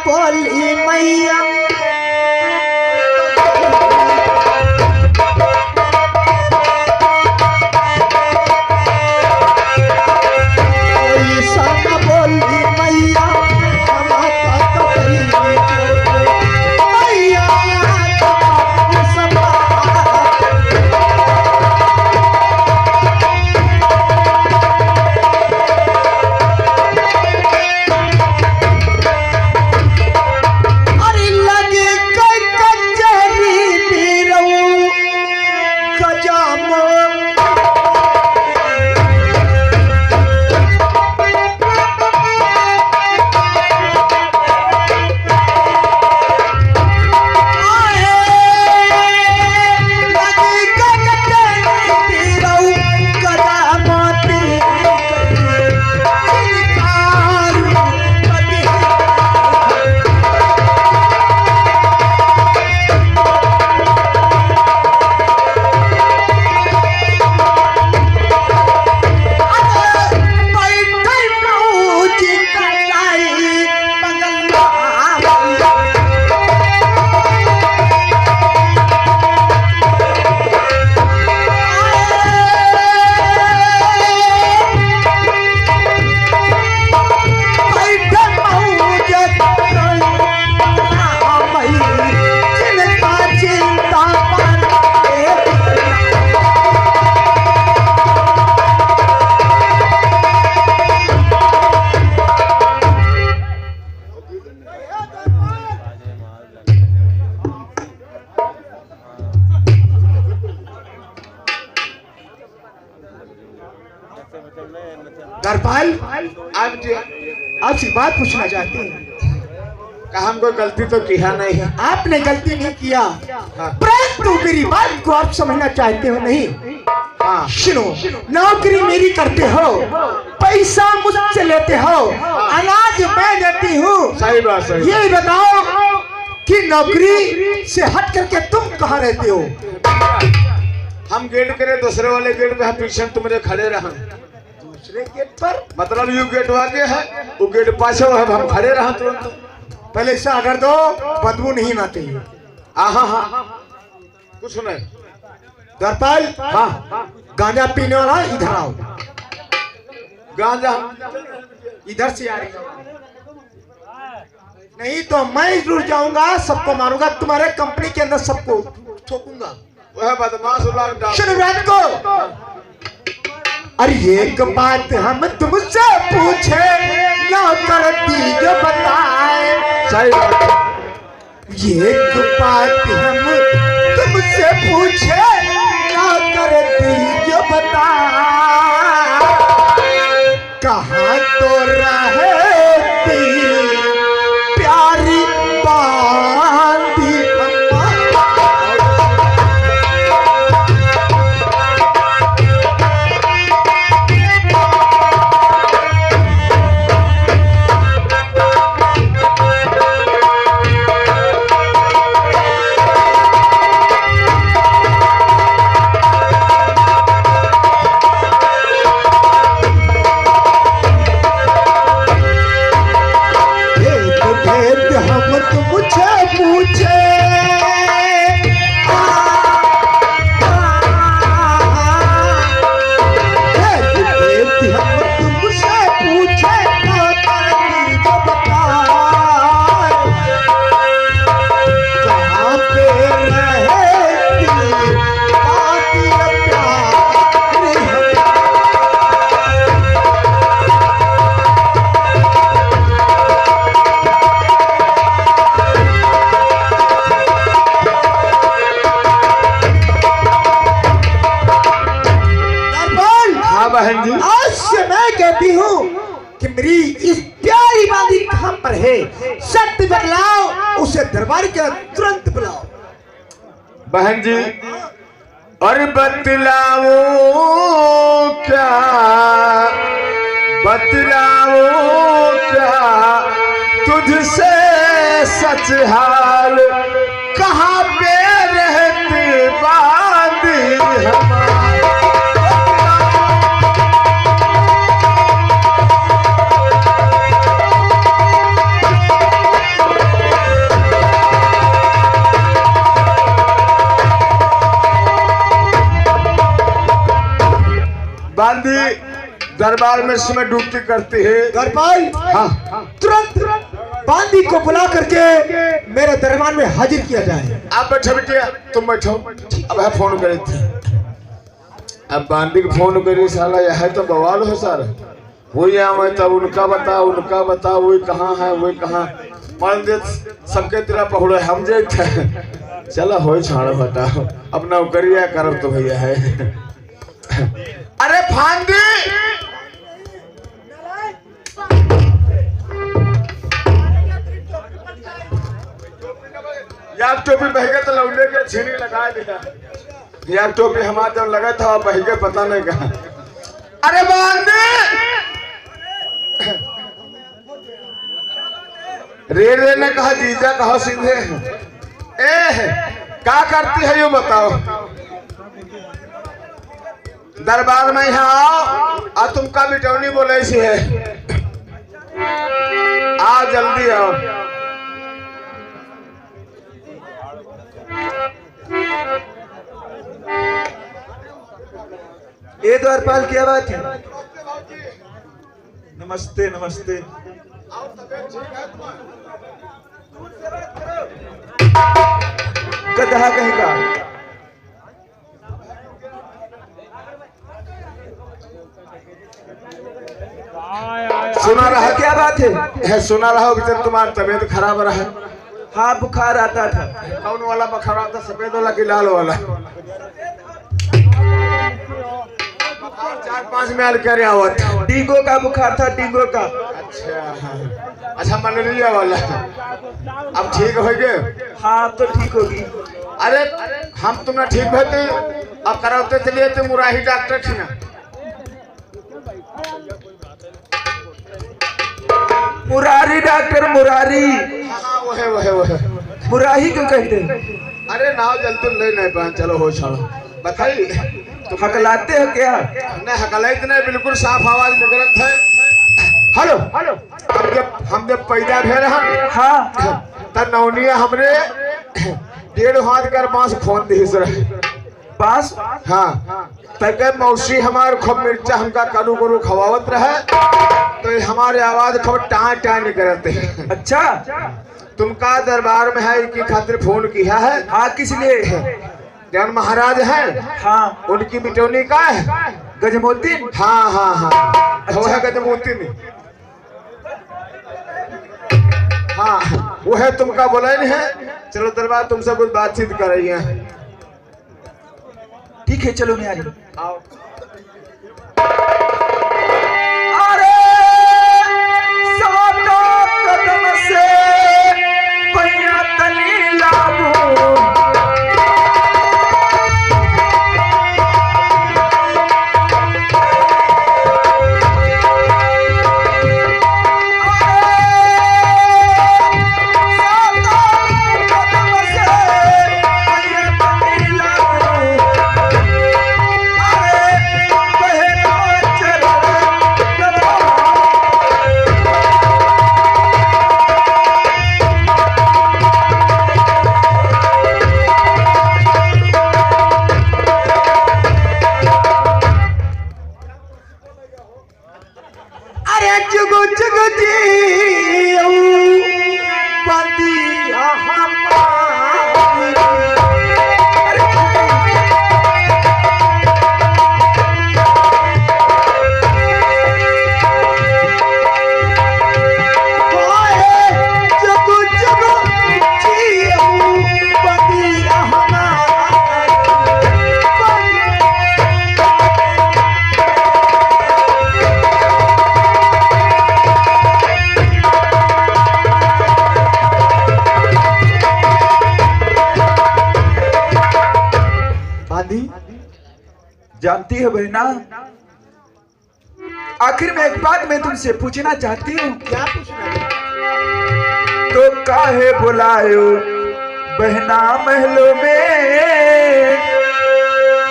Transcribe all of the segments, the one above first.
बोली मैया दरपाल आपसे बात पूछना चाहते हैं। कहा हमको गलती तो किया नहीं है। आपने गलती नहीं किया, हाँ। परंतु मेरी बात को आप समझना चाहते हो नहीं? हाँ। सुनो, नौकरी मेरी करते हो, पैसा मुझसे लेते हो, अनाज मैं देती हूँ। सही बात, सही। ये बताओ कि नौकरी से हट करके तुम कहाँ रहते हो? हम गेट करे दूसरे वाले गेट पे, हम पीछे तुम्हारे खड़े रहा। दूसरे गेट पर मतलब यू गेट आगे है, वो गेट पाछे है, हम खड़े रहा तुरंत। पहले ऐसा ऑर्डर दो, बदबू नहीं ना चाहिए। हाँ कुछ नहीं। दरपाल, हाँ, गांजा पीने वाला इधर आओ। गांजा इधर से आ रही, नहीं तो मैं जरूर जाऊंगा, सबको मारूंगा, तुम्हारे कंपनी के अंदर सबको ठोकूंगा। वह बदमाश लोग सुनो बात को। अरे एक बात हम तुमसे पूछे, नौकर जो बताए। सही बात। एक बात हम तुमसे पूछे, नौकर जो बताए। कहाँ तो रहती प्यारी बांधी बहन जी। आज से मैं कहती हूँ कि मेरी इस प्यारी बांदी कहाँ पर है, सत्य बतलाओ, उसे दरबार के तुरंत बुलाओ। बहन जी, और बतलाओ क्या, बतलाओ क्या तुझसे सच हाल, कहाँ पे रहते बांदी हमारी। बांदी दरबार में इस समय ड्यूटी करती है। दरबार हाँ तुरंत बांदी को बुला करके मेरे दरबार में हाजिर किया जाए। आप बैठो बेटिया, तुम बैठो। अब है फोन करे थे, अब बांदी को फोन करी साला यह तो बवाल हो सर। वही आवे तब उनका बता वही कहाँ है वही कहाँ मान दे सबके तेरा पहुड़े हम जे थे। चलो हो छाड़ बताओ अब नौकरिया करब तो भैया है। अरे फांदी यार टोपी बहगे तो लौंडे के छीनी लगा दिया। यार टोपी हमारा जब लगा था बहगे पता नहीं कहा। अरे बांधे रे ने कहा जीजा कहा सीधे ए क्या करती है ये बताओ। दरबार में यहाँ आओ और तुमका बिटौनी बोले सी है। आ जल्दी आओ। ये द्वारपाल क्या बात है? नमस्ते नमस्ते। गधा कहीं का सुना रहा क्या बात है? सुना रहा हो कि तुम्हारी तबीयत खराब रहा। हाँ बुखार आता था। कौन वाला बुखार आता? सफेद वाला कि लाल वाला? 4-5 में क्या रहा हुआ था? डेंगू का बुखार था, डेंगू का। अच्छा मलेरिया वाला। अब ठीक हो गए? हाँ तो ठीक होगी। अरे हम तुम्हें ठीक होते अब कराते चलिए तो मुराही डॉक्टर थी ना। मुरारी डॉक्टर मुरारी। हाँ वो है मुराही क्यों कहते हैं? अरे नाव जल्दी ले नहीं पाए। चलो हो छोड़ो बताइए। तो हकलाते हो क्या? नहीं हकलाइत नहीं, बिल्कुल साफ आवाज निकलत है। हेलो हम जब पैदा भेल हम हाँ तब नौनिया हमरे 1.5 हाथ कर बांस खोन दी रहे। बांस? हाँ तक मौसी हमारे खूब मिर्चा हमका करू करू खवावत रहे तो हमारे आवाज खूब टाँ टाँ निकलते हैं। अच्छा तुमका दरबार में है इनकी खातिर फोन किया है। हाँ किस लिए? जन महाराज है हाँ उनकी बिटौनी का है गजमोद्दीन। हाँ वो है गजमोद्दीन। हाँ वो है तुमका बोला नहीं है। चलो दरबार तुमसे कुछ बातचीत कर रही है। ठीक है चलो मैं आ रही। आओ। अरे सादा कदम से पैया तली लागू। जानती है बहना, आखिर में एक बात मैं तुमसे पूछना चाहती हूँ। क्या पूछना? तो काहे बुलायो बहना महलों में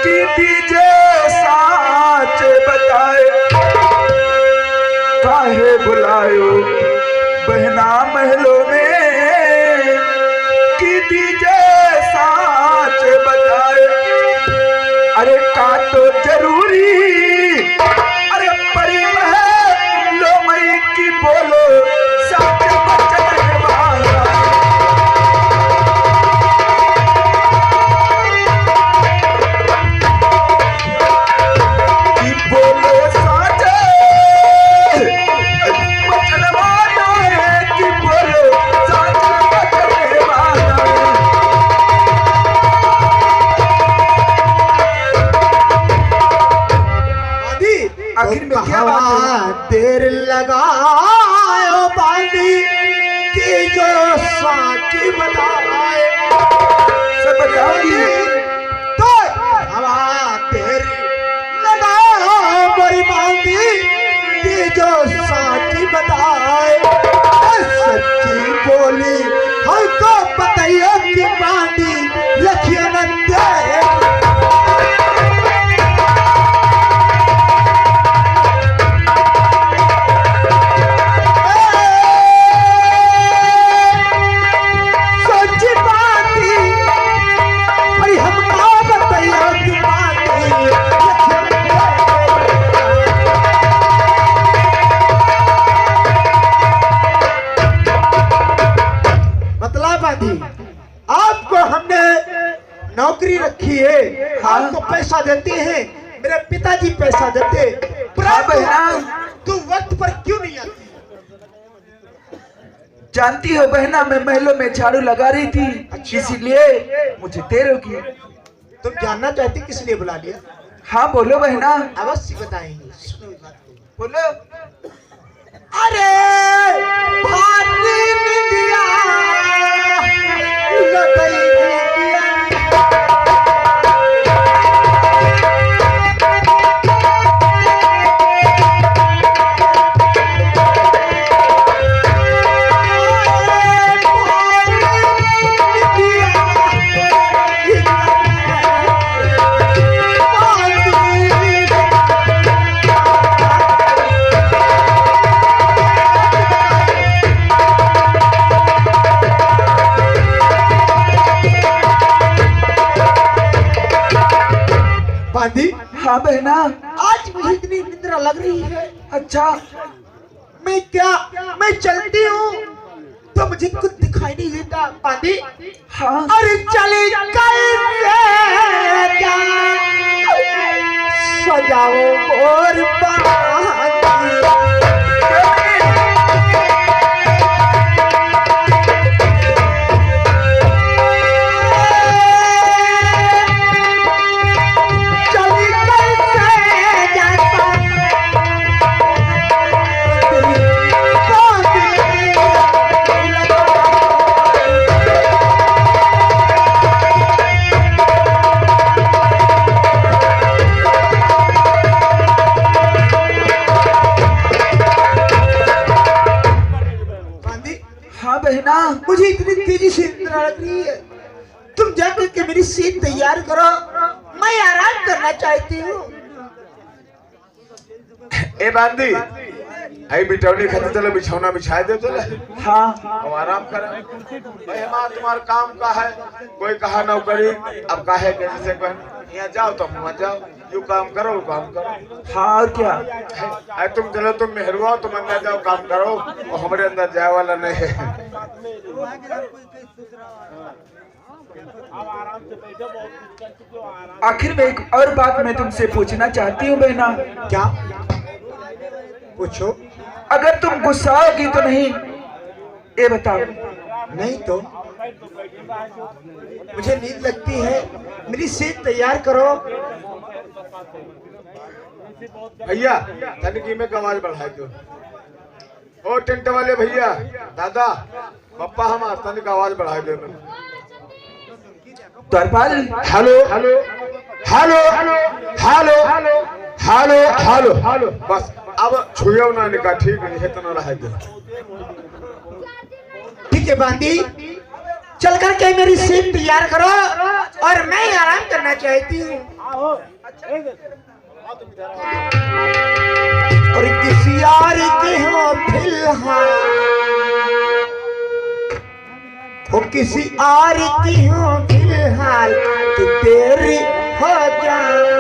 कि दीजे साच बताए। काहे बुलायो बहना महलों में कि दीजे साच बताए। अरे का तो जरूरी साची बताए। सब बताओगी तो हवा तेरी लगा बड़ी बांधी थी जो साची बताए। सच्ची बोली हमको बताइए कि बांधी लखिए नंदे। आपको हमने नौकरी रखी है, आपको पैसा देते हैं, मेरे पिताजी पैसा देते। बहना तू वक्त पर क्यों नहीं आती? जानती हो बहना, मैं महलों में झाड़ू लगा रही थी, इसीलिए मुझे देर होगी। तुम जानना चाहती किस लिए बुला लिया? हाँ बोलो बहना। अवश्य बताएंगे, सुनो इस बात को। बोलो। अरे भानी निंदिया लगई निंदिया। बांधी, हाँ बहना। आज मुझे इतनी निद्रा लग रही है। अच्छा मैं चलती हूँ तो मुझे कुछ दिखाई नहीं देता। बांधी, हाँ। अरे चले कैसे सजाओ और बांधी। बहना, मुझे इतनी तेजी से निद्रा लग रही है। तुम जाकर के मेरी सीट तैयार करो, मैं आराम करना चाहती हूँ। ए बांदी, आई बिटौनी खाते चलो बिछौना बिछा दे चले। हाँ अब आराम करें। भाई हमारा तुम्हारा काम का है, कोई कहा नौकरी, अब काहे के जैसे यहाँ जाओ तो वहाँ जाओ, यू काम करो वो काम करो। हाँ और क्या। अरे तुम चलो, तुम मेहरबान, तुम अंदर जाओ काम करो, और हमारे अंदर जाए वाला नहीं है। आखिर में एक और बात मैं तुमसे पूछना चाहती हूँ बहना। क्या? पूछो। अगर तुम गुस्सा होगी तो नहीं, ये बताओ। नहीं तो मुझे नींद लगती है, मेरी सीट तैयार करो। भैया तनिकी में आवाज बढ़ा दो। ओ टेंट वाले भैया, दादा पप्पा, हम तनिक आवाज बढ़ा दो। द्वारपाल, hello hello hello hello hello hello hello, बस अब छुयो ना निका, ठीक है तना रह दो। ठीक है बांदी, चल करके मेरी सीट तैयार करो और मैं आराम करना चाहती हूँ। और किसी यार के हो फिलहाल, वो किसी और की हो फिलहाल कि तेरी हो जाए।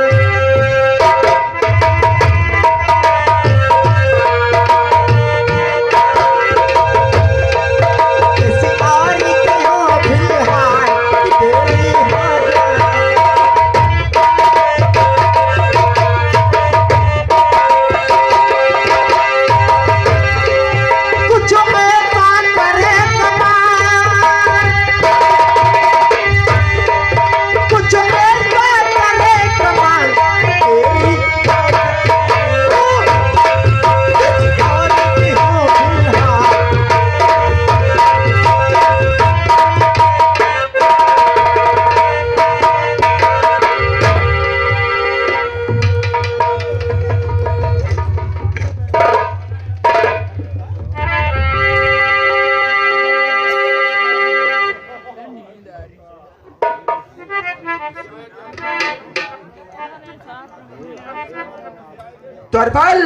द्वारपाल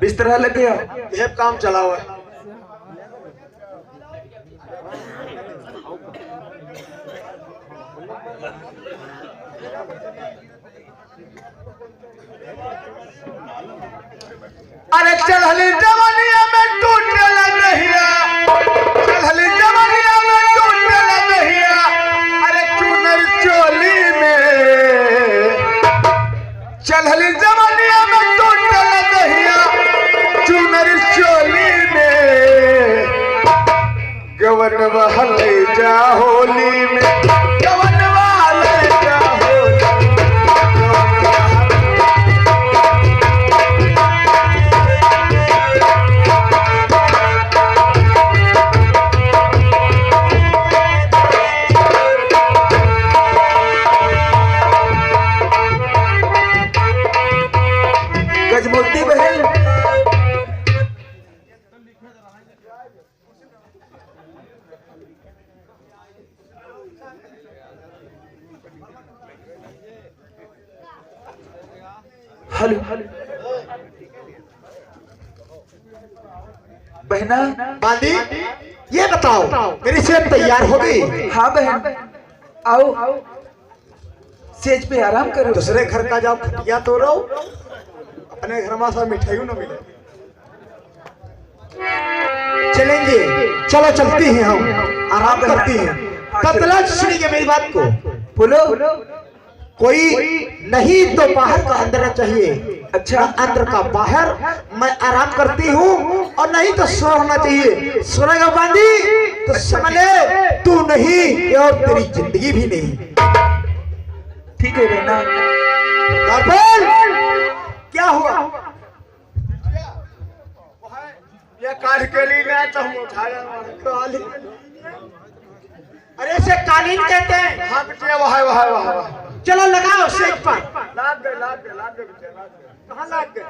बिस्तरा लग गया। यह काम चला हुआ है। अरे चढ़ली जवानिया में टूटे लगिया, चढ़ली जवानिया में टूटे लगिया, अरे चुनर चोली में, चढ़ली जवानिया में टूटे लगिया, चुनर चोली में, गवन बहले जा होली में, गवन बहले जा होली गजमोती बहन हेलो बहना। बांदी ये बताओ मेरी सेब तैयार हो गई? हाँ बहन आओ सेज पे आराम करो। दूसरे घर का जाओ खटिया तो रहो, अपने घर में सा मिठाई न मिले। चलेंगे, चलो चलती हैं, हम आराम करती हैं। बदला सुनिए मेरी बात को। बोलो। कोई नहीं तो बाहर का अंदर चाहिए। अच्छा अंदर का बाहर। मैं आराम करती हूँ और नहीं तो सो होना चाहिए। सोनेगा बांदी तो समझ ले तू नहीं और तेरी जिंदगी भी नहीं। ठीक है बहना। क्या हुआ? ये काढ़ के लिए गया तो हम उठाया। अरे इसे कालीन कहते हैं। हाँ बिटिया वहाँ चलो लगाओ सेज पर। लाग गए बिटिया लाग गए। कहाँ लाग गए?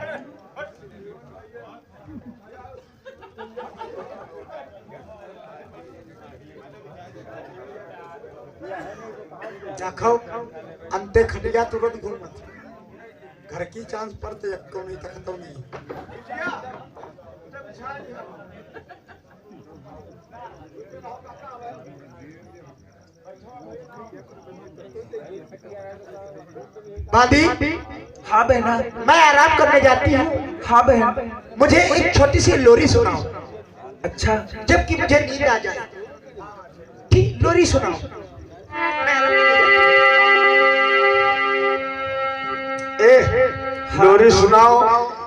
देखो अंते खटिया तुरंत घूम मत। घर की चांस पर तो यक्को नहीं तकतो नहीं। बादी हाँ बहना। मैं आराम करने जाती हूँ। हाँ बहन। मुझे एक छोटी सी लोरी सुनाओ। अच्छा जबकि मुझे नींद आ जाए। ठीक लोरी सुनाओ। मैं आराम करने ए लोरी सुनाओ।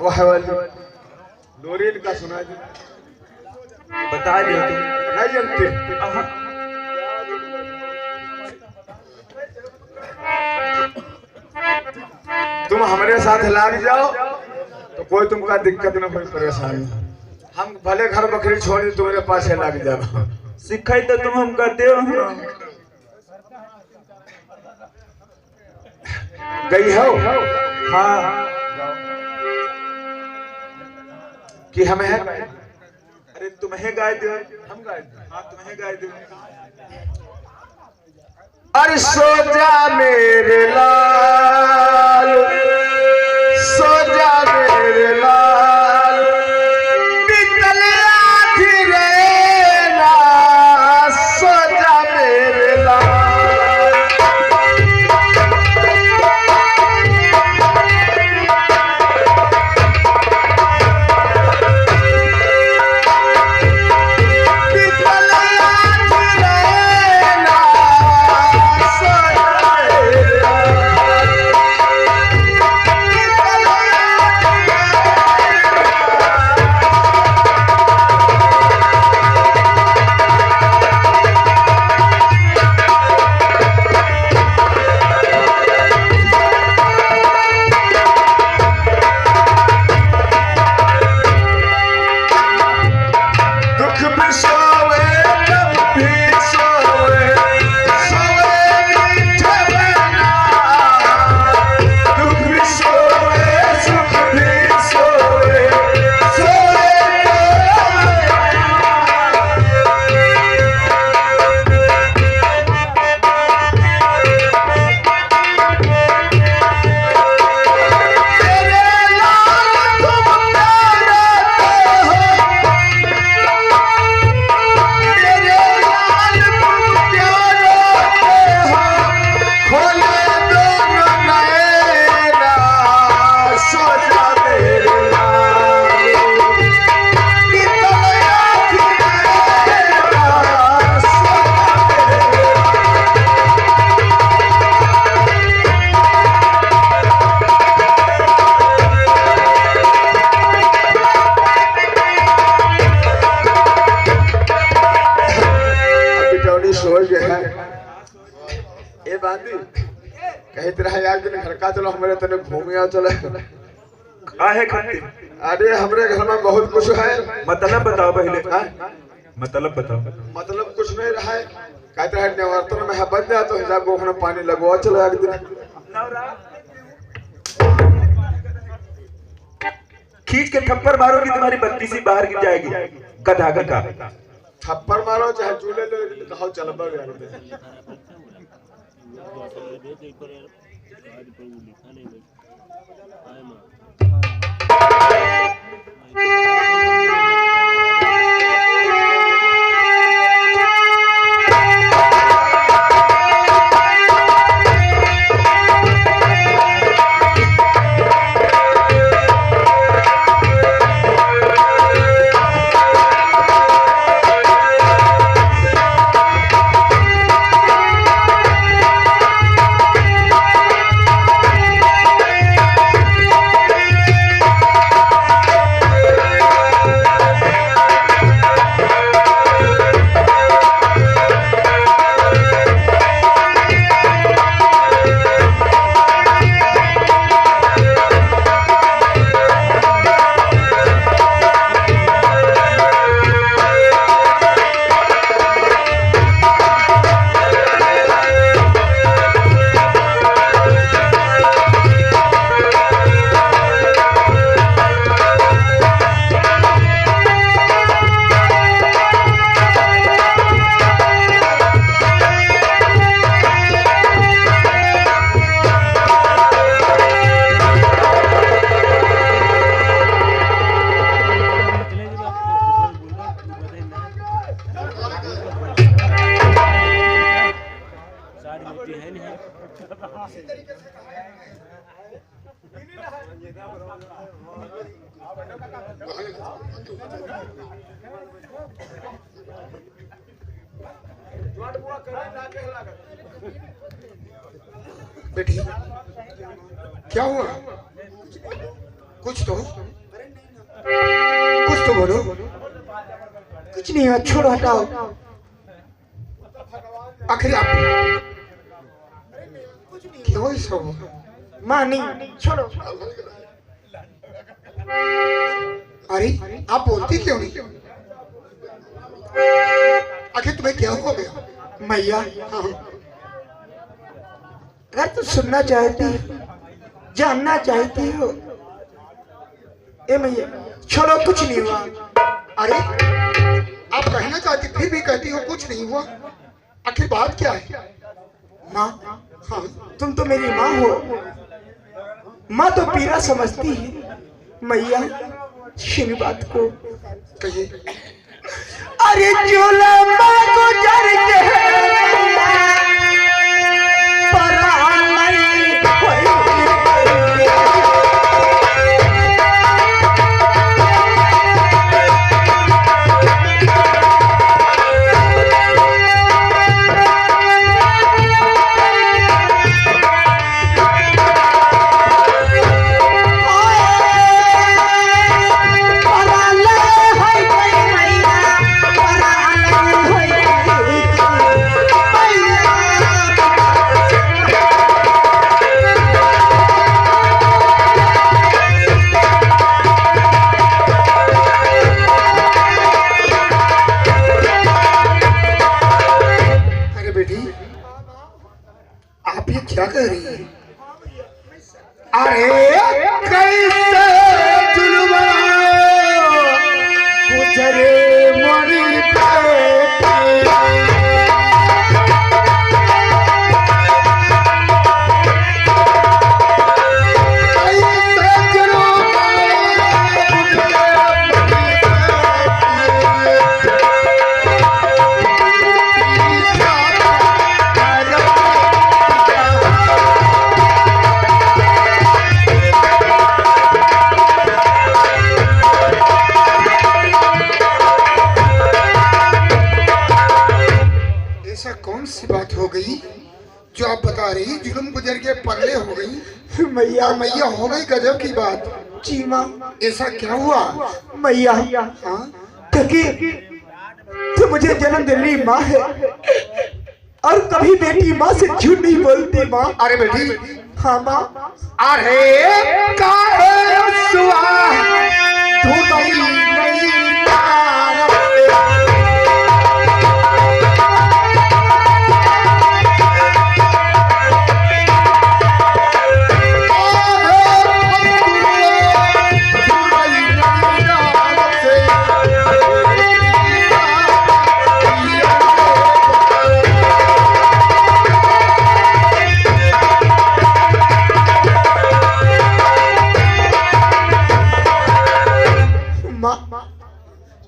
वह वाली लोरी इनका सुना दे। बता दे तुम। नहीं जानते। तुम हमारे साथ लाग जाओ तो कोई तुमका दिक्कत न कोई परेशानी। हम भले घर बकरी छोड़ तुम्हारे पास लाग जाओ। सिखाई तो तुम हम करते हो। गई हो? हाँ कि हम है? अरे तुम्हें गाय दो। हम गाय दो। हाँ तुम्हें गाय दो। अरे सो जा मेरे लाल, सो जा मेरे लाल, निकल आधी रहना, सो जा मेरे लाल। कहत रहा यार दिन घर का चलो हमारे तने घूमिया चले। काहे खातिर? अरे हमरे घर में बहुत कुछ है। मतलब बताओ पहले। हाँ? मतलब बताओ। मतलब कुछ नहीं रहा है। कहते हैं नवरात्र में है बन जाए तो हिसाब को अपना पानी लगवा चलो एक दिन। खींच के थप्पड़ मारोगी तुम्हारी बत्ती सी बाहर गिर जाएगी गधा गधा। थप्पड़ मारो चाहे चूल्हे ले कहो चल बग यार। बेटी क्या हुआ? कुछ तो बोलो। कुछ नहीं हुआ, छोड़ो हटाओ। आखिर आप क्यों सो? माँ नहीं, छोड़ो। अरे आप बोलती क्यों नहीं? आखिर तुम्हें क्या हो गया? मैया हाँ। अगर तुम सुनना चाहती, जानना चाहती हो, ए मैया छोड़ो, कुछ नहीं हुआ। अरे आप कहना चाहती फिर भी कहती हो कुछ नहीं हुआ। आखिर बात क्या है? माँ हाँ, तुम तो मेरी माँ हो। माँ तो पीरा समझती है। मैया इन बात को कहिए। अरे झूला गुजर क्या कह रही है? अरे कैसे जुल्म गुजरे मरी बात हो गई जो आप बता रही, जुल्म गुजर के पगले हो गई। मैया मैया हो गई गजब की बात। जी माँ ऐसा क्या हुआ? मैया हाँ, क्योंकि तो मुझे जन्म दिल्ली माँ है, और कभी बेटी माँ से झूठ नहीं बोलती माँ। अरे बेटी, हाँ माँ। अरे काहे सुआ धुतई नहीं तारते।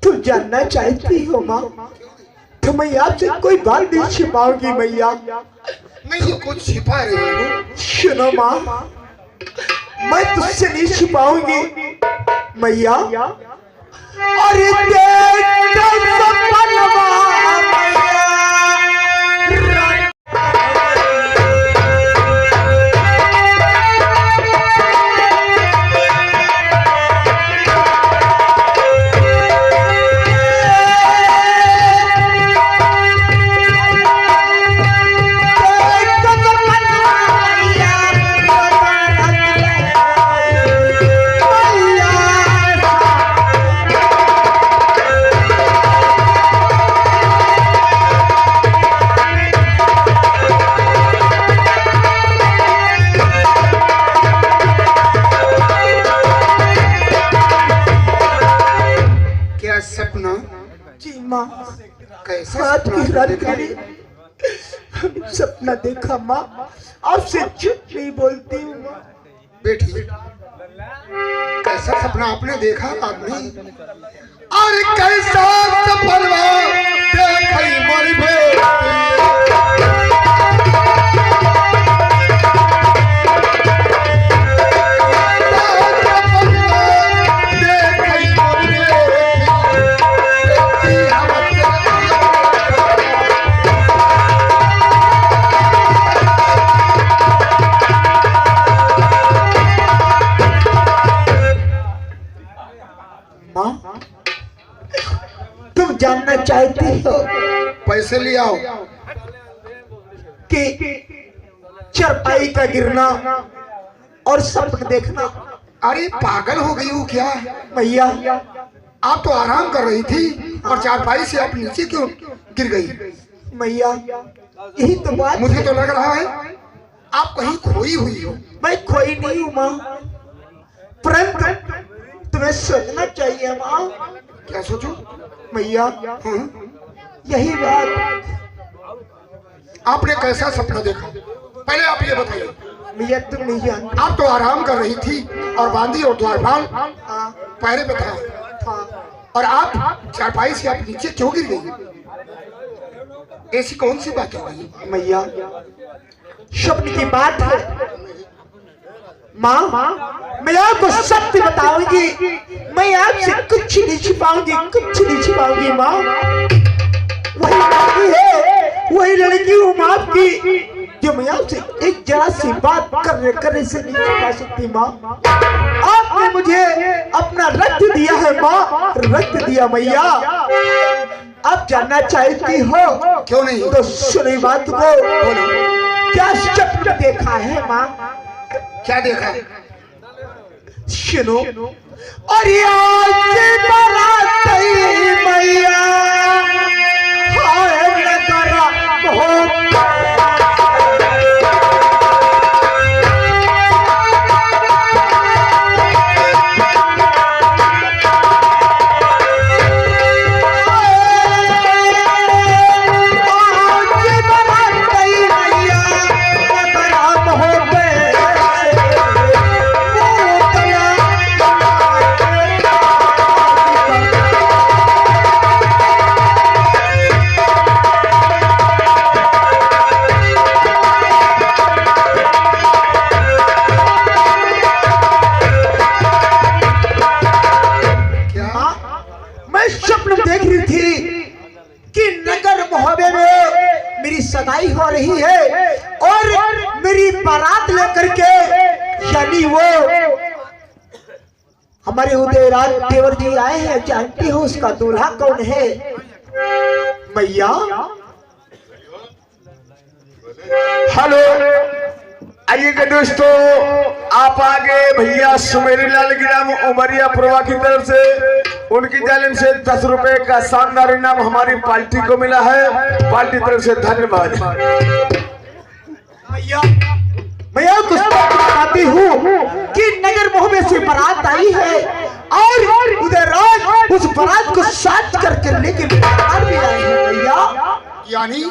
तुम जानना चाहती हो माँ, तो मैं आपसे कोई बात नहीं छिपाऊंगी मैया। नहीं कुछ छिपा रही हूँ। सुनो माँ, मैं तुझसे नहीं छिपाऊंगी मैया। अरे तेरा सपनवा सपना जी माँ, कैसा सपना देखा माँ, आपसे झूठ नहीं बोलती हूँ माँ। बेटी, कैसा सपना आपने देखा आदमी? और कैसा सपना देखई मोरी बेटी। तुम जानना चाहती हो? पैसे ले आओ कि चरपाई का गिरना और सपना देखना। अरे पागल हो गई हो क्या मैया? आप तो आराम कर रही थी और चारपाई से आप नीचे क्यों गिर गई? मैया, यही तो बात। मुझे तो लग रहा है आप कहीं खोई हुई हो। मैं खोई नहीं हूँ माँ, परंतु तुम्हें सोचना चाहिए माँ। क्या सोचो मैया? यही बात। आपने कैसा सपना देखा पहले आप ये बताइए। मैया तुम नहीं जानती। आप तो आराम कर रही थी और बांदी और द्वारपाल पैरे पे था, और आप चारपाई से आप नीचे क्यों गिर गई? ऐसी कौन सी बात हो गई? मैया, स्वप्न की बात है माँ। मैं आपको सत्य बताऊंगी, मैं आपसे कुछ नहीं छिपाऊंगी, कुछ नहीं छिपाऊंगी माँ। वही लड़की है, वही लड़की हूँ माँ की, जो मैं आपसे एक जरा सी बात करने से नहीं छिपा सकती माँ। आपने मुझे अपना रक्त दिया है माँ, रक्त दिया मैया। आप जानना चाहती हो? क्यों नहीं? तो सुनी बात को। क्या स्वप्न देखा है माँ? क्या देखा? सुनो। और आज बारात मैया हाय नगरा बहुत सगाई हो रही है और मेरी बारात लेकर के, यानी वो हमारे उदयराज देवर जी आए हैं। जानती हो उसका दूल्हा कौन है मैया? हेलो, आइएगा दोस्तों, आप आगे भैया सुमेरी लाल ग्राम उमरिया पुरवा की तरफ से उनकी जानिब से 10 रुपए का शानदार इनाम हमारी पार्टी को मिला है। पार्टी तरफ से धन्यवाद। मैं कुछ बताती हूँ कि नगर मोहब्बे से बारात आई है और उधर रात उस बारात को साथ करके लेके भी आए हैं भैया। यानी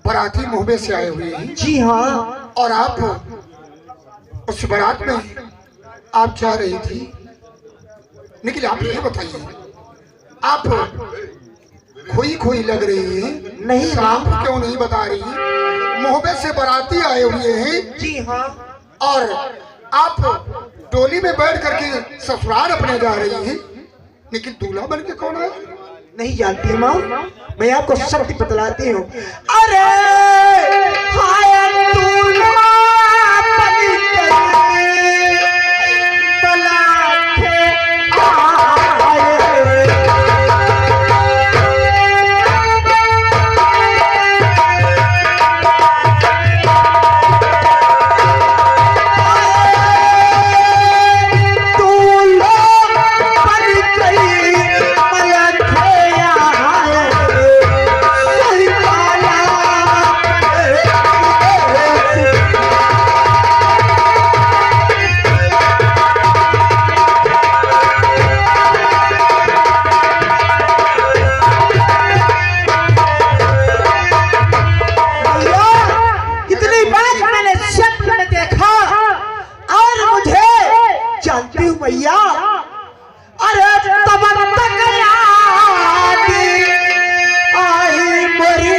बाराती मोहब्बे से आए हुए हैं। जी हाँ। और आप उस बारात में आप जा रही थी, लेकिन आप ये बताइए, आप खोई खोई लग रही है। नहीं, आप क्यों नहीं बता रही? मोहब्बे से बाराती आए हुए हैं। जी हाँ। और आप डोली में बैठ करके ससुराल अपने जा रही हैं, लेकिन दूल्हा बन के कौन आए? नहीं जानती माँ, मैं आपको सत्य बतलाती हूँ। अरे हाय दूल्हा बन के बलाते आए। भैया अरे तब तक याद आई मोरी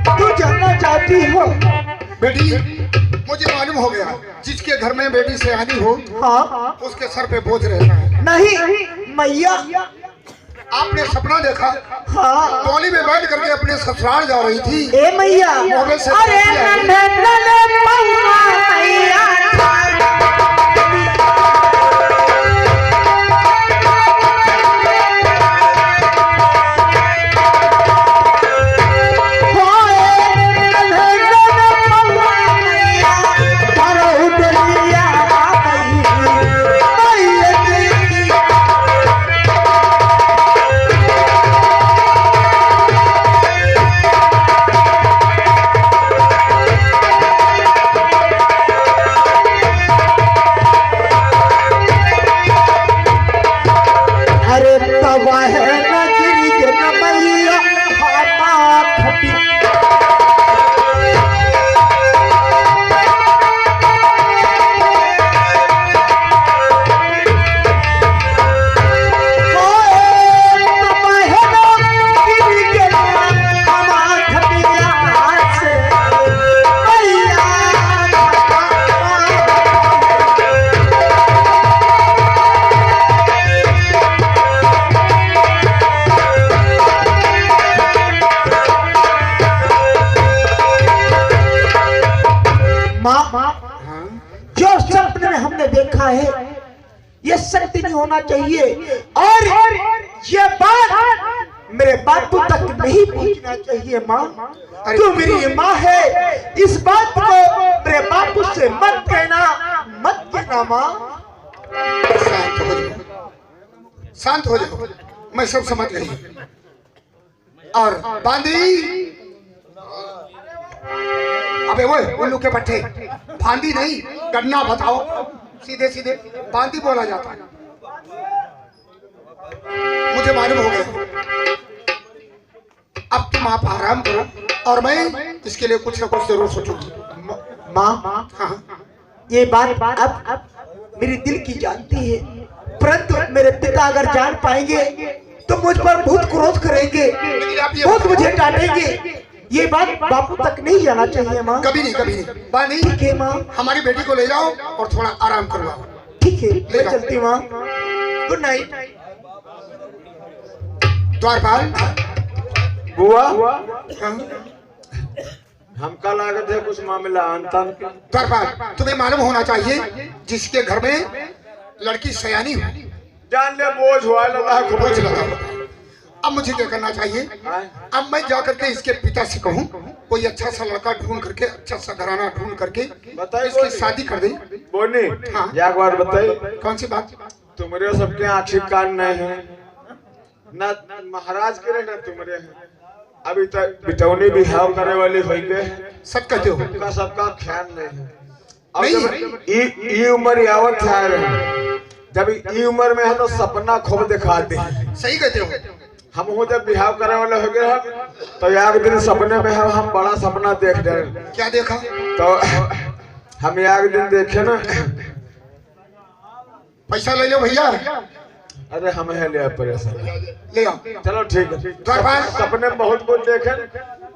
तू जानना चाहती हो बेटी? मुझे मालूम हो गया, जिसके घर में बेटी से आनी हो, हाँ, उसके सर पे बोझ रहता है। नहीं मैया, आपने सपना देखा? हाँ, टोली में बैठ करके अपने ससुराल जा रही थी। ए मैया, अरे जो सपने में हमने देखा है ये सत्य नहीं होना चाहिए, और ये बात मेरे बापू तक नहीं पहुंचना चाहिए। माँ, तू मेरी माँ है, इस बात को मेरे बापू से मत कहना, मत कहना। माँ शांत हो जाओ, मैं सब समझ गई। और बांदी, अबे वो उल्लू के पट्टे, फांदी नहीं गन्ना बताओ, सीधे सीधे बांदी बोला जाता है। मुझे मालूम हो गया, अब तुम आप आराम करो और मैं इसके लिए कुछ ना कुछ जरूर सोचूंगी। माँ, हाँ, ये बात अब मेरी दिल की जानती है, परंतु मेरे पिता अगर जान पाएंगे तो मुझ पर बहुत क्रोध करेंगे, बहुत मुझे डांटेंगे। ये बात बापू तक नहीं जाना चाहिए। माँ, कभी नहीं, कभी नहीं। बानी, ठीक है माँ, हमारी बेटी को ले जाओ और थोड़ा आराम करवाओ। ठीक है, ले चलती माँ। Good night. द्वारपाल, बुआ हाँ? हमका लागत है कुछ मामला अंतन के। द्वारपाल तुम्हें मालूम होना चाहिए जिसके घर में लड़की सयानी हो, जान ले बोझ हुआ लगा है बोझ खूब। लगा होता है। अब मुझे क्या करना चाहिए? अब मैं जा करके इसके पिता से कहूँ कोई अच्छा सा लड़का ढूंढ करके, अच्छा सा घराना ढूंढ करके बताइए इसकी शादी कर दे। बोनी हाँ। एक बार बताइए, कौन सी बात? तुम्हारे सबके आँखी कान नहीं है ना, महाराज के रहे ना तुम्हारे हैं। अभी तक बिटौनी बिहाव करे वाली हुई के सब कहते हो सबका सबका ख्याल नहीं है। और नहीं जब ई उम्र यावत है, जब ई उम्र में है तो सपना खूब दिखाते हैं। सही कहते हो। हम हो जब बिहाव करे वाले हो गए तो एक दिन सपने में हम बड़ा सपना देख रहे। क्या देखा? तो हम एक दिन देखे ना, पैसा ले लो भैया, अरे हम है ले परेशान, ले आओ। चलो ठीक है। द्वारपाल सपने में बहुत कुछ देखे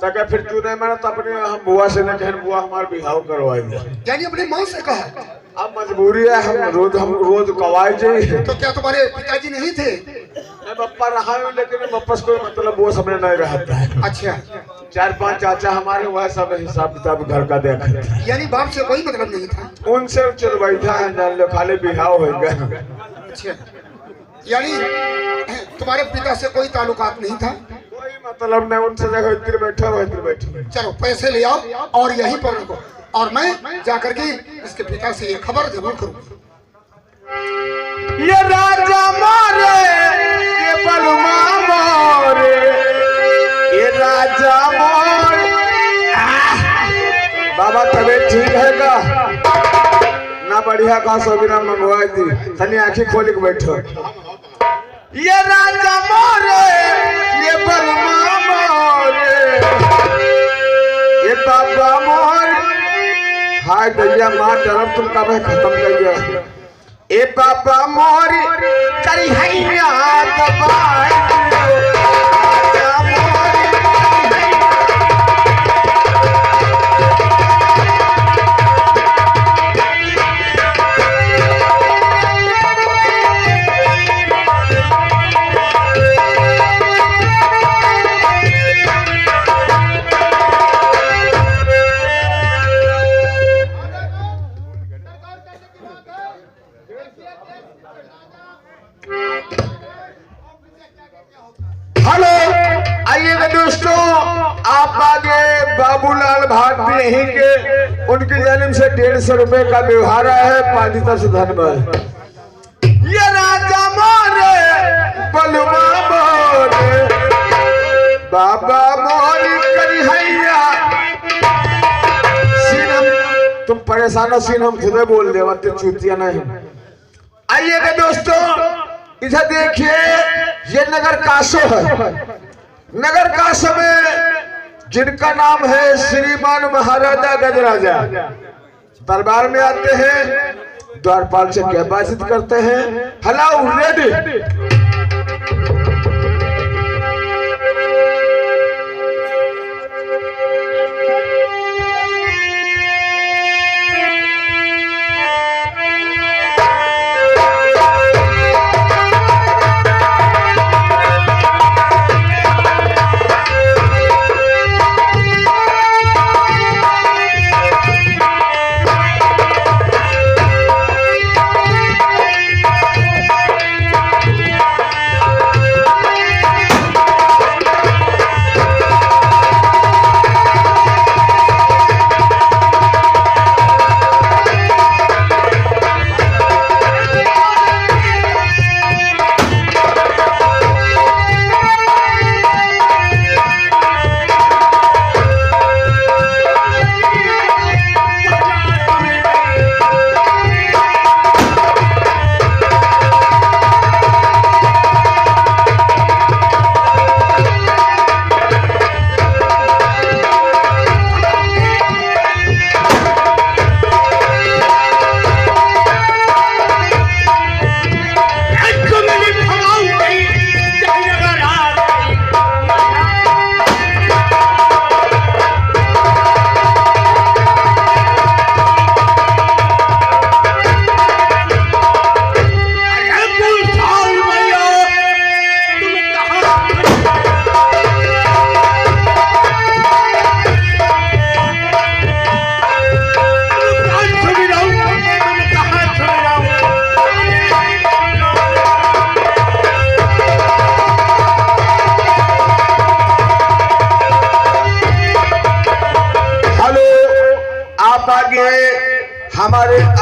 तक फिर तू नहीं माना तो अपने हम बुआ से न कहें बुआ हमारा बिहाव करवाई दिया। यानी अपने माँ से कहा? अब मजबूरी है, हम रोज कवाई जाइए। तो क्या तुम्हारे पिताजी नहीं थे? पप्पा रहा है लेकिन वापस कोई मतलब वो समय नहीं रहता है। अच्छा, 4-5 चाचा हमारे वह सब हिसाब किताब घर का देखते, यानी बाप से कोई मतलब नहीं था। उनसे चल बैठा है जान लो, खाली बिहाव हो गया। अच्छा, यानी तुम्हारे पिता से कोई ताल्लुकात नहीं था? कोई मतलब नहीं, उनसे जगह इधर बैठे। चलो पैसे ले आओ और यहीं पर रखो, और मैं जाकर के इसके पिता से ये खबर जरूर करूँ। ये राजा मारे, ये बलमा मारे, ये राजा मारे। बाबा तबीयत ठीक है का? ना बढ़िया का सोबिना मंगवाई थी, तनी आंखें खोल के बैठो। ये राजा मारे, ये बलमा मारे, ये बाबा मारे। हाय दैया माँ डरम तुम कब खत्म कर दिया। ए बाबा मोरी करी हैया दबाए राजा मोरी दोस्तों, आप आगे बाबूलाल भारती यहीं के, उनकी जन्म से 150 रुपए का व्यवहार है। पादिता से धन्यवाद। ये राजा मोरे बलुआ मोरे, बाबा मोरी करी हैया। सीन हम तुम परेशान हो, सीन हम खुदे बोल दे, तो चूतिया नहीं। आइएगा दोस्तों, इधर देखिए, ये नगर कासो है। नगर कासो में जिनका नाम है श्रीमान महाराजा गजराजा, दरबार में आते हैं, द्वारपाल से क्या बातचीत करते हैं। Hello ready.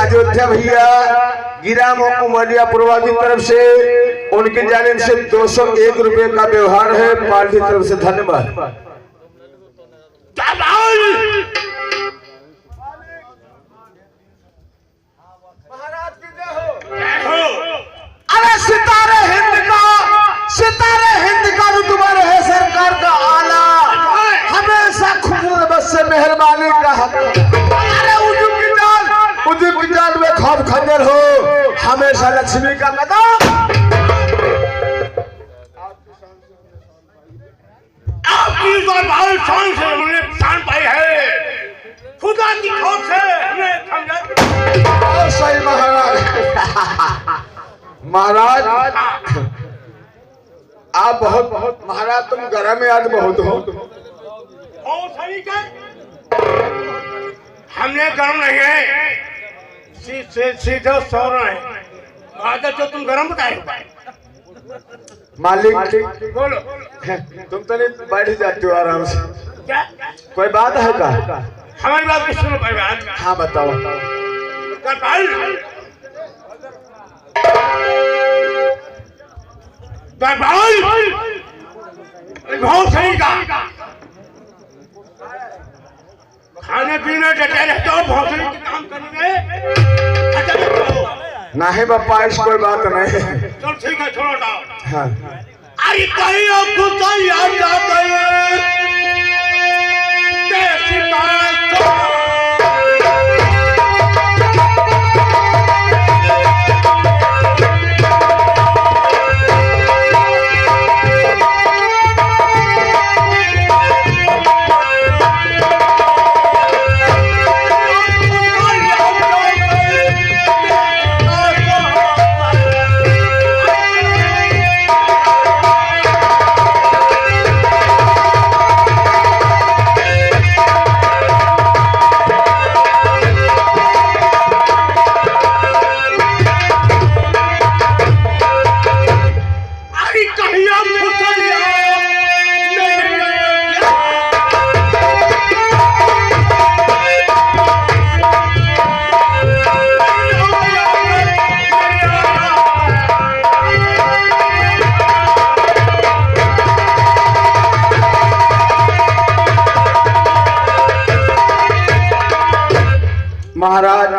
अयोध्या भैया गिराम उमरिया पूर्वा की तरफ से उनकी जानिब से 201 रुपए का व्यवहार है। पार्टी की तरफ से धन्यवाद। महाराज की जय हो। अरे सितारे हिंद का रुतबा रहे सरकार का आला, हमेशा खुद से मेहरबानी का हक। अरे उजुक की जान में खौफ खंजर हो, हमेशा लक्ष्मी का कदम। आपकी बहुत शान से हमने शान पाई है, खुदा की खौफ से हमने समझा। सही महाराज आप बहुत महाराज तुम गरम में आज बहुत हो। सही का हमने गरम नहीं है, सीधे सो रहे हैं। जो तुम गरम बताए मालिक बोलो। तुम तो नहीं बैठ जाते हो आराम से, क्या कोई बात है का? हमारी बात को सुनो भाई। हाँ बताओ। बहुत सही का खाने पीने डटे रहते हो, बहुत सही के काम करेंगे। नहीं बापा इस कोई बात नहीं। चल ठीक है, छोड़ो हटाओ। हाँ। अरे कहीं आपको तो याद आ गई महाराज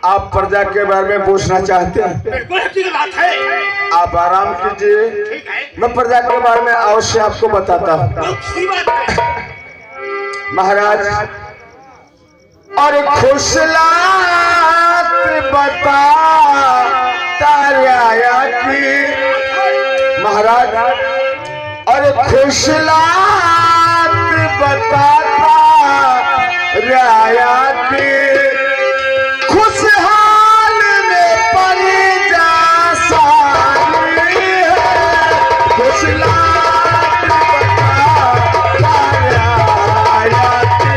आप प्रजा के बारे में पूछना चाहते हैं? बिल्कुल अच्छी बात है, आप आराम कीजिए, ठीक है। मैं प्रजा के बारे में अवश्य आपको बताता हूँ। अच्छी बात है महाराज और खुशलात बता तारिया की महाराज और खुशलात बताता राया की खुशहाल में परी जा सारी है खुशलात बताता राया की।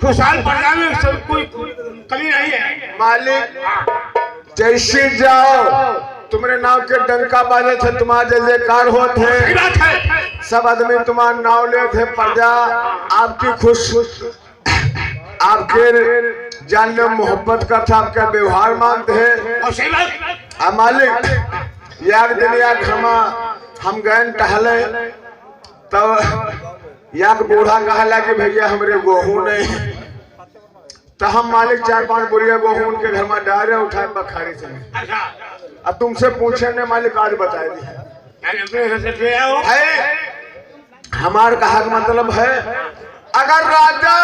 खुशहाल प्रजा में सब कोई कमी नहीं है। मालिक जैसे जाओ तुम्हारे नाव के डंका बाजे थे, तुम्हारे जयकार होते सही बात है, सब आदमी तुम्हारा नाव ले थे। प्रजा आपकी खुश आपके जानने मोहब्बत का था, आपका व्यवहार मानते हैं। और सही बात मालिक यार दिन यार हम गए टहले तो याक बूढ़ा कहला कि भैया हमरे गेहूं नहीं, तो हम मालिक 4-5 बोरिया गेहूं उनके घर में डाले उठाए बखारी से। अच्छा अब तुमसे पूछे ने मालिक आज बता दी है हमार कहा का मतलब है अगर राजा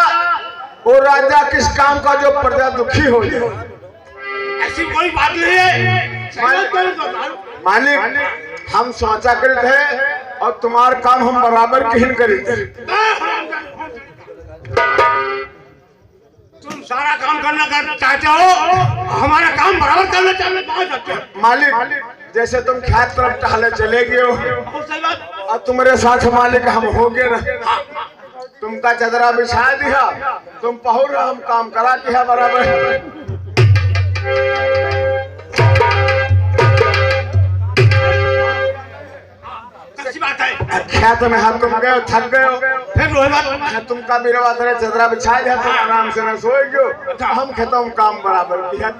वो राजा किस काम का जो प्रजा दुखी हो जाए ऐसी कोई बात नहीं है मालिक हम सोचा करते हैं और तुम्हार काम हम बराबर किन करते तुम सारा काम करना चाहते हो हमारा काम बराबर करना चाहते हो मालिक जैसे तुम खेत तरफ टहले चले गए हो बहुत सही बात और तुम्हारे साथ मालिक हम हो गए ना तुमका चदरा बिछा दिया तुम पहुर हम काम करा दिया बराबर अच्छी बात है खेत में हम तुम गए थक गए हो फिर वही बात तुमका बिरवा तरह चदरा बिछा दिया तुम आराम से न सोए गयो हम खेतों में काम बराबर किया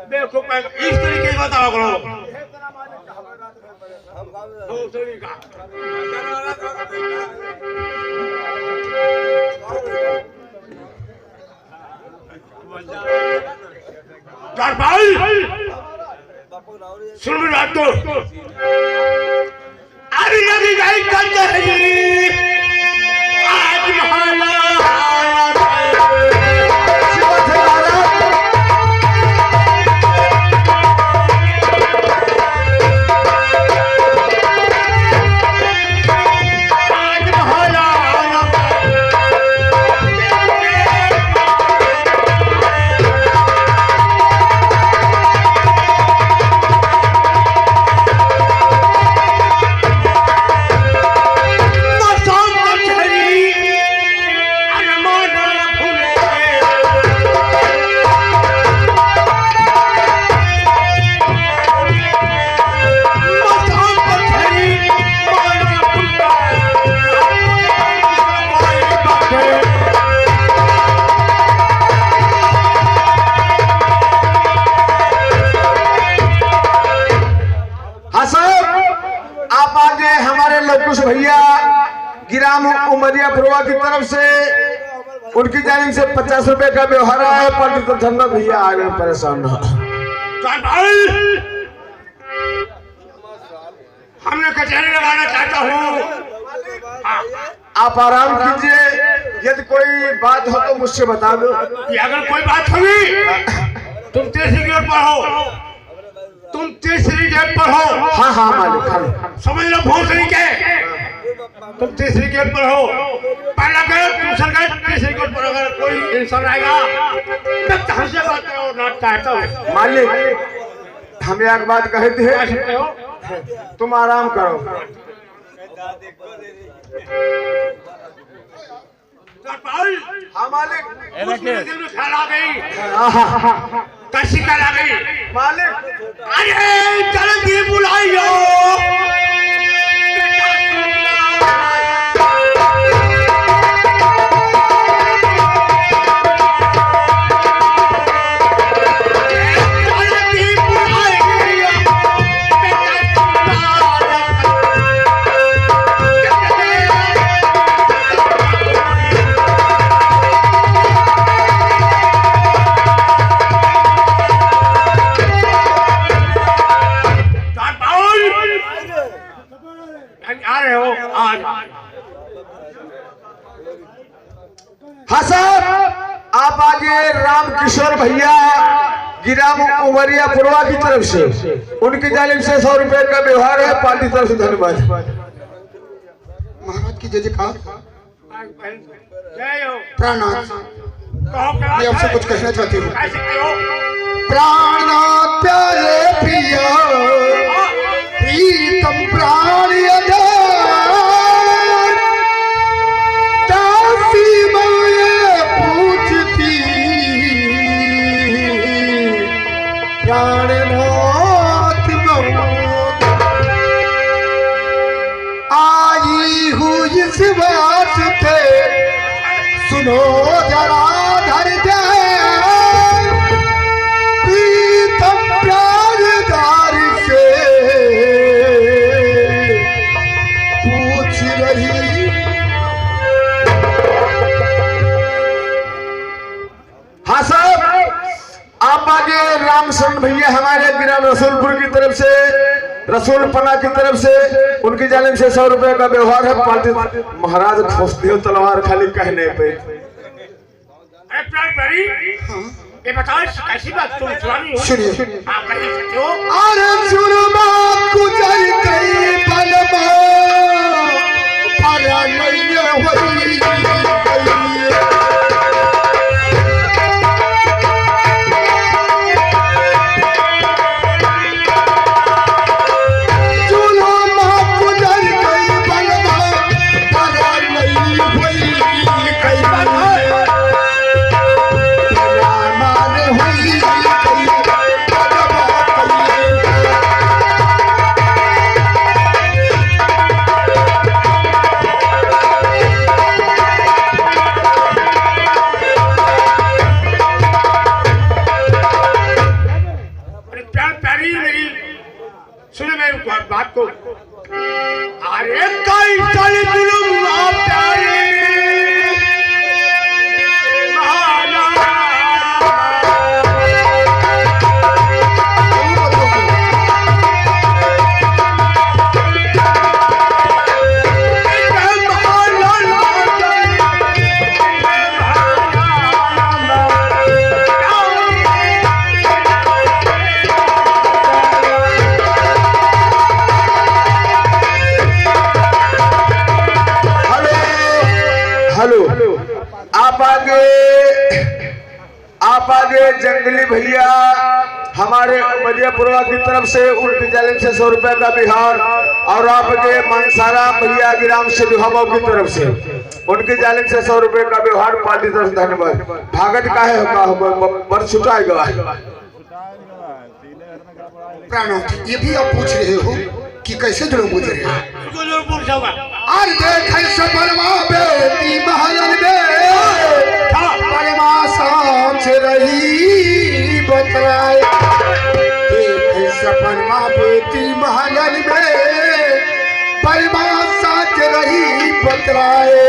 बेवकूफ इस तरीके की बताओ करो सुन मेरी बात तो अरे नदी जाई करते हैं आज महाना भैया गिराम उमरिया पुरवा की तरफ से उनकी जानिब से 50 रुपए का व्यवहार है पर तो धन्यवाद भैया आगे परेशान ना हमने कचहरी लगाना चाहता हूँ आप आराम कीजिए यदि कोई बात हो तो मुझसे बता दो कि अगर कोई बात होगी तुम तीसरी गेट पर हो तुम तीसरी गेट पर हो हाँ हाँ मालिक समझ लो भोसड़ी के तुम तीसरी गेट पर हो पहला गेट दूसरा गेट तीसरी गेट पर अगर कोई इंसान आएगा तब हमसे बात करो ना चाहता हूँ मालिक हम एक बात कहे थे तुम आराम करो हाँ मालिक ख्याल आ गई कैसी ख्याल आ गई मालिक अरे जल्दी बुलाइयो हाँ साहब आप आगे राम किशोर भैया गिराम उमरिया पुरवा की तरफ से उनकी जानिब से 100 रुपए का व्यवहार है पार्टी तरफ से धन्यवाद महाराज की जय जयकार जय हो प्राणनाथ मैं आपसे कुछ कहना चाहती हूँ कह सकते हो प्राणनाथ प्यारे प्रिया प्रीतम प्राण प्राणनाथ आई हुई इस वास्ते सुनो जरा धैर्य प्रीतम प्राणदार से पूछ रही हाँ साहब आप आगे रामचंद्र भैया हमारे गिराम रसूलपुर की तरफ से रसूल पना की तरफ से उनकी जानिब से 100 रुपए का व्यवहार है। पार्टी महाराज खोजते हो तलवार खाली कहने पे। अरे प्यार प्यारी, ये बताओ कैसी बात तुम सुनानी हो? सुनिए। हाँ कह सकते हो। अरे सुरमा गुजर गई बलमा पर नहीं होई बात को। अरे कई साल जुलूम आप प्यारे आप आगे जंगली भैया हमारे मरियापुरवा की तरफ से उनकी जानिब से 100 रुपए का बिहार, और आपके मनसारा भैया गिराम से दुहाबाव की तरफ से उनकी जानिब से 100 रुपए का व्यवहार पार्टी तरफ से। धन्यवाद। भागत का है बड़ छुटाएगा। प्राणनाथ, ये भी आप पूछ रहे हो कि कैसे जुलूम गुजरे? और देखे सफलवा बेटी महल में परमा सांच रही बतराए। देखे सफलवा बेटी महल में परमा सांच रही बतराए।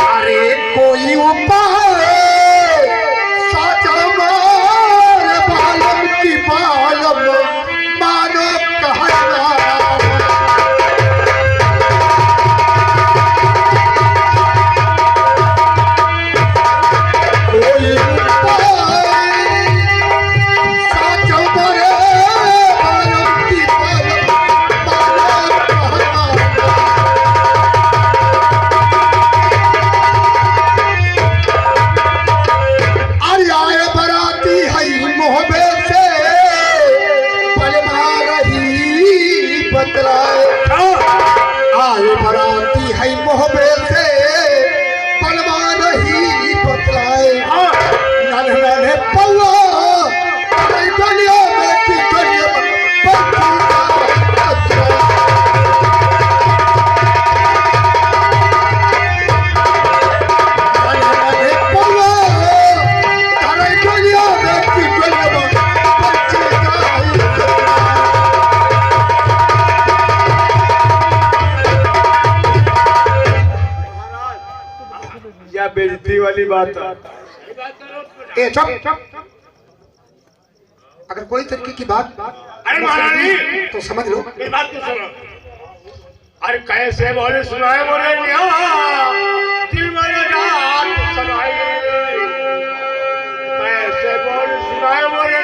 अरे कोई उपाय साचा मार बालम की बालम मानो कहना। आए बराती है मोहबे से पलवा नहीं बतलाए। नन्हे नन्हे पल्ला गलियों में की गलियों बेइज्जती वाली बात। ए चुप। अगर कोई तरीके की बात अरे महारानी तो समझ लो। ये बात तो सुनो। अरे कैसे बोले सुनाए बोले दिल मेरे रात सुनाए। कैसे बोले सुनाए बोले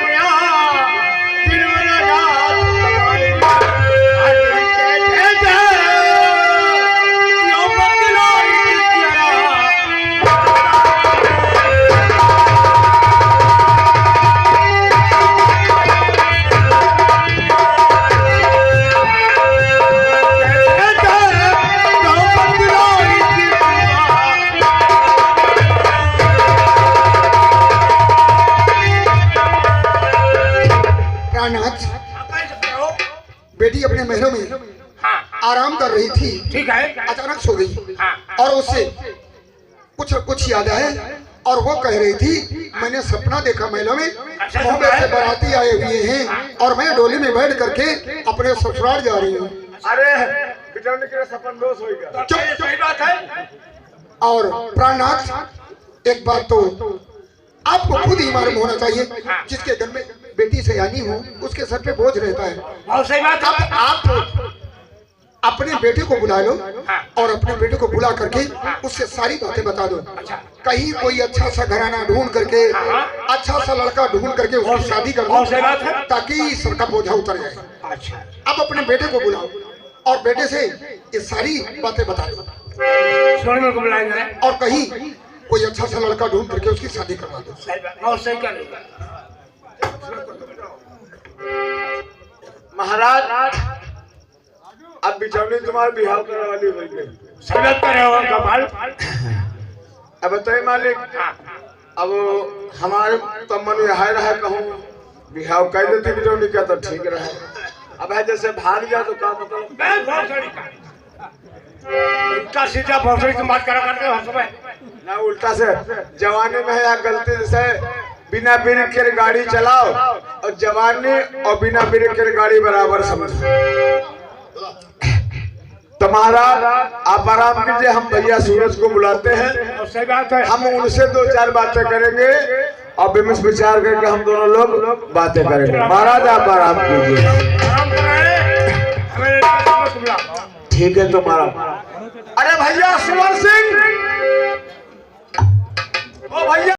दिल मेरे रात सुनाए। बेटी अपने महलों में आराम कर रही थी। ठीक है। अचानक सो गई और उससे कुछ याद है और वो कह रही थी मैंने सपना देखा महलों में बॉम्बे से बाराती आए हुए हैं और मैं डोली में बैठ करके अपने ससुराल जा रही हूँ। अरे सपन दोष होगा। सही बात है। और प्राणनाथ, एक बात तो आपको खुद ही मालूम होना चाहिए जिसके घर में बेटी सयानी हो, उसके सर पे बोझ रहता है। बहुत सही बात अब है। आप अपने बेटे को बुला लो हाँ। और अपने बेटे को बुला करके उससे सारी बातें बता दो। अच्छा। कहीं कोई अच्छा सा घराना ढूंढ करके, हाँ। अच्छा सा लड़का ढूंढ करके उसकी शादी कर बहुत सही दो, बात है। ताकि सर का बोझा उतर जाए। अच्छा, अब अपने बेटे को बुलाओ और बेटे से ये सारी बातें बता दो सोने को बुलाएंगे। और कहीं कोई अच्छा सा लड़का ढूंढ करके उसकी शादी करवा दो। सही बात, बहुत सही कर रही है। महाराज अब बिचौनी तुम्हारे बिहाव करने वाली हो गई। सही बात कर रहे हो गोपाल। अब बताइए मालिक, अब हमारे तो मन यहाँ रहा कहूँ बिहाव कर देती बिचौनी का तो ठीक रहे। अब है जैसे भाग गया तो क्या मतलब। मैं भौसड़ी का उल्टा सीधा भौसड़ी की बात करा करते हो हर समय। ना उल्टा से जवानी में है या गलती से बिना ब्रेक के गाड़ी चलाओ और जवानी और बिना ब्रेक के गाड़ी बराबर समझो। तो महाराज आप आराम कीजिए, हम भैया सूरज को बुलाते हैं, और सही बात है। हम उनसे 2-4 बातें करेंगे और विमर्श विचार करके हम दोनों लोग बातें करेंगे। महाराज आप आराम कीजिए। आराम कर रहे हैं। हमें समझ बुला। ठीक है तुम्हारा। अरे भैया सुमन सिंह, ओ भैया